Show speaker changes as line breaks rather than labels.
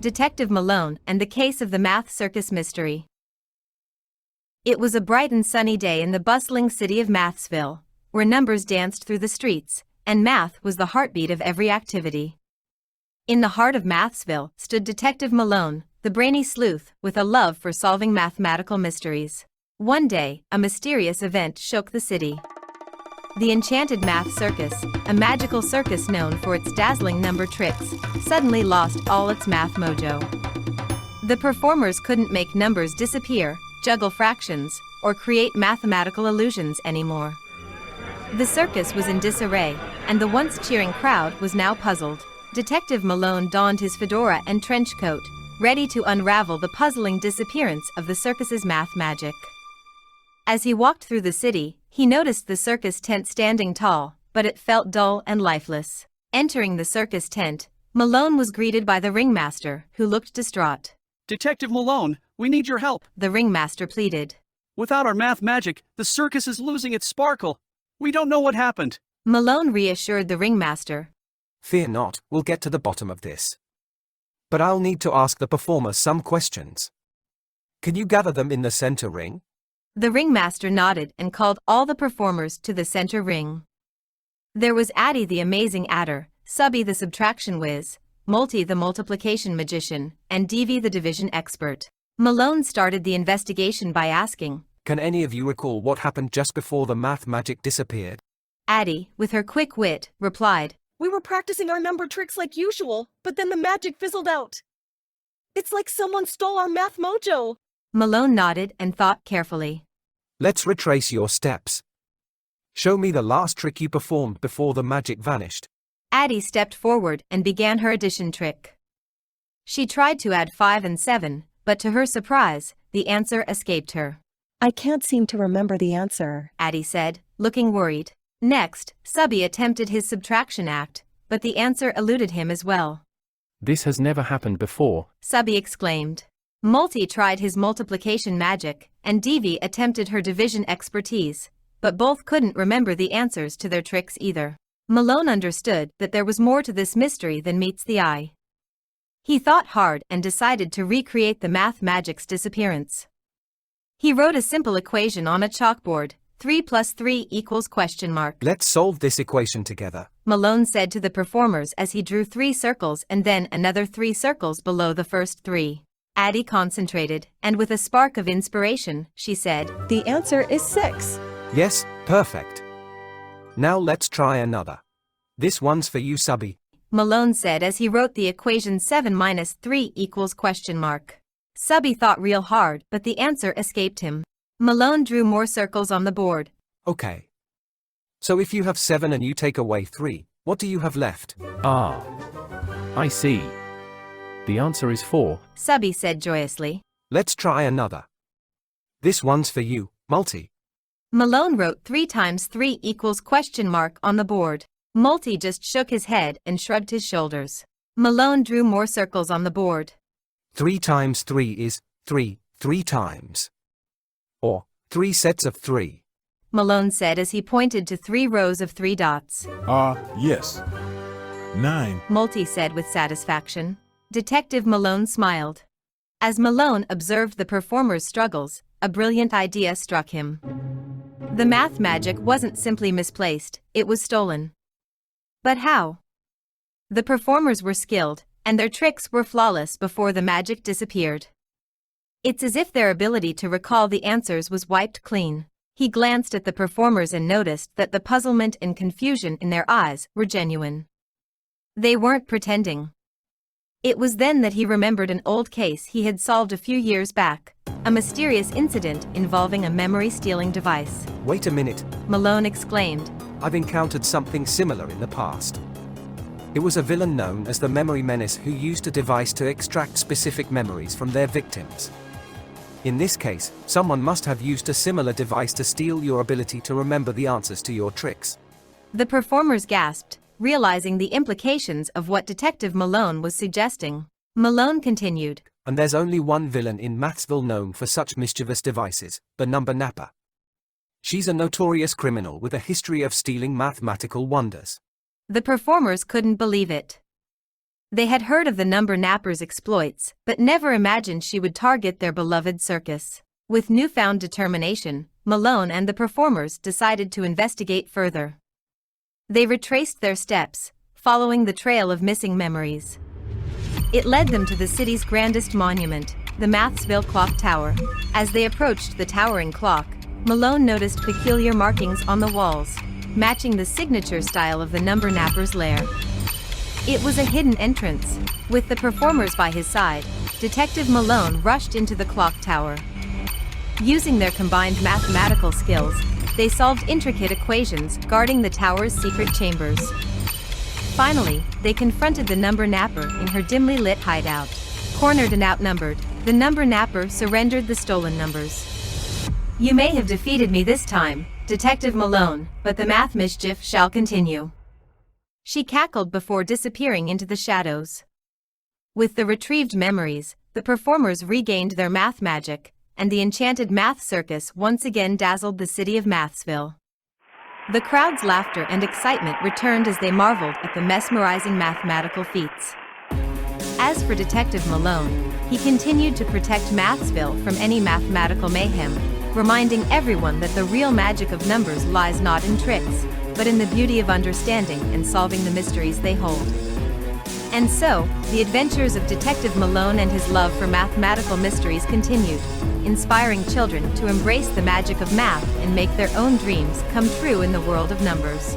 Detective Malone and the Case of the Math Circus Mystery. It was a bright and sunny day in the bustling city of Mathsville, where numbers danced through the streets, and math was the heartbeat of every activity. In the heart of Mathsville stood Detective Malone, the brainy sleuth with a love for solving mathematical mysteries. One day, a mysterious event shook the city. The enchanted Math Circus, a magical circus known for its dazzling number tricks, suddenly lost all its math mojo. The performers couldn't make numbers disappear, juggle fractions, or create mathematical illusions anymore. The circus was in disarray, and the once cheering crowd was now puzzled. Detective Malone donned his fedora and trench coat, ready to unravel the puzzling disappearance of the circus's math magic. As he walked through the city, he noticed the circus tent standing tall, but it felt dull and lifeless. Entering the circus tent, Malone was greeted by the ringmaster, who looked distraught.
Detective Malone, we need your help.
The ringmaster pleaded.
Without our math magic, the circus is losing its sparkle. We don't know what happened.
Malone reassured the ringmaster.
Fear not, we'll get to the bottom of this. But I'll need to ask the performers some questions. Can you gather them in the center ring?
The ringmaster nodded and called all the performers to the center ring. There was Addy the amazing adder, Subby the subtraction whiz, Multi the multiplication magician, and Davy the division expert. Malone started the investigation by asking,
Can any of you recall what happened just before the math magic disappeared?
Addy, with her quick wit, replied,
We were practicing our number tricks like usual, but then the magic fizzled out. It's like someone stole our math mojo.
Malone nodded and thought carefully.
Let's retrace your steps. Show me the last trick you performed before the magic vanished.
Addy stepped forward and began her addition trick. She tried to add 5 and 7, but to her surprise, the answer escaped her.
I can't seem to remember the answer,
Addy said, looking worried. Next, Subby attempted his subtraction act, but the answer eluded him as well.
This has never happened before,
Subby exclaimed. Multi tried his multiplication magic, and Davy attempted her division expertise, but both couldn't remember the answers to their tricks either. Malone understood that there was more to this mystery than meets the eye. He thought hard and decided to recreate the math magic's disappearance. He wrote a simple equation on a chalkboard, 3 plus 3 equals question mark.
Let's solve this equation together,
Malone said to the performers as he drew 3 circles and then another 3 circles below the first 3. Addy concentrated, and with a spark of inspiration, she said,
The answer is 6.
Yes, perfect. Now let's try another. This one's for you, Subby.
Malone said as he wrote the equation 7 minus 3 equals question mark. Subby thought real hard, but the answer escaped him. Malone drew more circles on the board.
Okay. So if you have 7 and you take away 3, what do you have left?
Ah, I see. The answer is 4,
Subby said joyously.
Let's try another. This one's for you, Multi.
Malone wrote 3 times 3 equals question mark on the board. Multi just shook his head and shrugged his shoulders. Malone drew more circles on the board.
3 times 3 is 3 times. Or 3 sets of 3.
Malone said as he pointed to 3 rows of 3 dots.
Yes. 9.
Multi said with satisfaction. Detective Malone smiled. As Malone observed the performers' struggles, a brilliant idea struck him. The math magic wasn't simply misplaced, it was stolen. But how? The performers were skilled, and their tricks were flawless before the magic disappeared. It's as if their ability to recall the answers was wiped clean. He glanced at the performers and noticed that the puzzlement and confusion in their eyes were genuine. They weren't pretending. It was then that he remembered an old case he had solved a few years back, a mysterious incident involving a memory-stealing device.
Wait a minute,
Malone exclaimed.
I've encountered something similar in the past. It was a villain known as the Memory Menace who used a device to extract specific memories from their victims. In this case, someone must have used a similar device to steal your ability to remember the answers to your tricks.
The performers gasped, realizing the implications of what Detective Malone was suggesting. Malone continued.
And there's only one villain in Mathsville known for such mischievous devices, the Number Napper. She's a notorious criminal with a history of stealing mathematical wonders.
The performers couldn't believe it. They had heard of the number napper's exploits, but never imagined she would target their beloved circus. With newfound determination, Malone and the performers decided to investigate further. They retraced their steps, following the trail of missing memories. It led them to the city's grandest monument, the Mathsville Clock Tower. As they approached the towering clock, Malone noticed peculiar markings on the walls, matching the signature style of the number napper's lair. It was a hidden entrance. With the performers by his side, Detective Malone rushed into the clock tower. Using their combined mathematical skills, they solved intricate equations guarding the tower's secret chambers. Finally, they confronted the number napper in her dimly lit hideout. Cornered and outnumbered, the number napper surrendered the stolen numbers. "You may have defeated me this time, Detective Malone, but the math mischief shall continue," she cackled before disappearing into the shadows. With the retrieved memories, the performers regained their math magic, and the enchanted Math Circus once again dazzled the city of Mathsville. The crowd's laughter and excitement returned as they marveled at the mesmerizing mathematical feats. As for Detective Malone, he continued to protect Mathsville from any mathematical mayhem, reminding everyone that the real magic of numbers lies not in tricks, but in the beauty of understanding and solving the mysteries they hold. And so, the adventures of Detective Malone and his love for mathematical mysteries continued, inspiring children to embrace the magic of math and make their own dreams come true in the world of numbers.